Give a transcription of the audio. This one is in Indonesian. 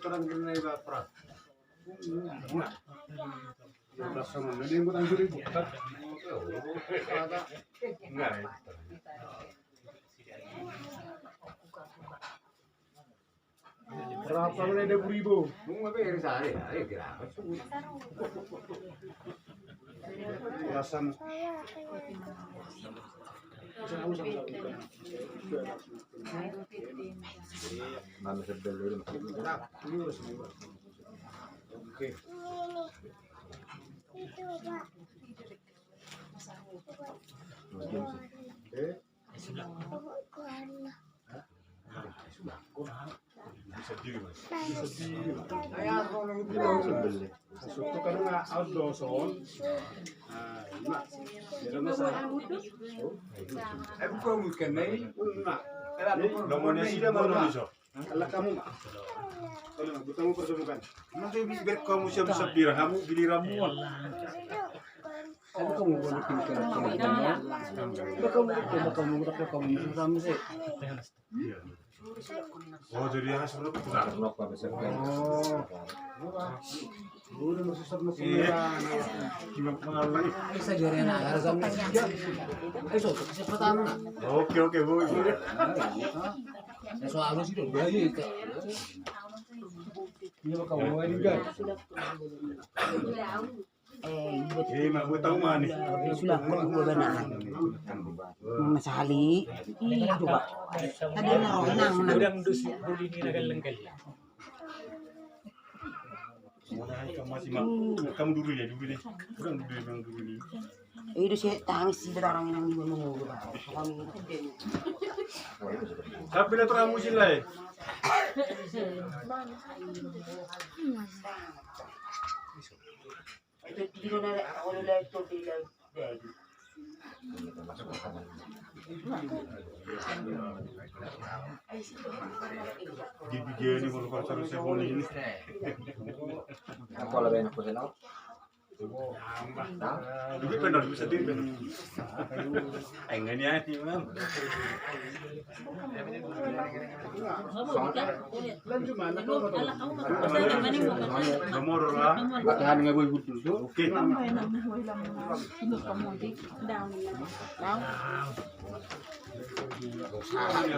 terang kena baperan. Enggak. Belas sama ini buat anjur ibu. Enggak. Berapa mulai 20.000? Mau bayar sehari, ayo kira. Belasan. Mana sebelum Oke. Bisa diri mas. Bisa diri. Ayah kalau sebelum Suatu karena outdoor zone. Nah, mak. Jadi masalah. Bukan mungkin nih. Mak. Nomornya sih mana bisa? Kalau kamu mak. Kalau mak, kamu pertemukan. Nanti biar kamu siap-siap birang, kamu beli ramuan. Kamu boleh pikir kamu. Kamu kamu sih. Oh, jadi hasil itu benar. Udah masih serba sembilan. Gimana pengaruh? Bisa juara nak harga ya. Ayo kesempatan nak. Oke, Bu. Soal sih dong. Bayi. Ini bakal mau ini kan? Mak gue tahu mana nih? Sudah kok gue benar. Masali. Iya coba. Tadi nang. Udang dus dulu ini nagal lengkel. Kamu dulu ya, dulu deh. Kurang dulu nih. Itu sih tangis sih orang yang di mana Tapi lihat ramu sih lah. Itu tidur nara kalau lihat itu tidak jadi. Di ni mau pasar sebon ini. apa lebih enak pesan apa? Juga benar bisa diri. Enggak nih mam. Nomor lah. Latihan nggak boleh butuh. Oke.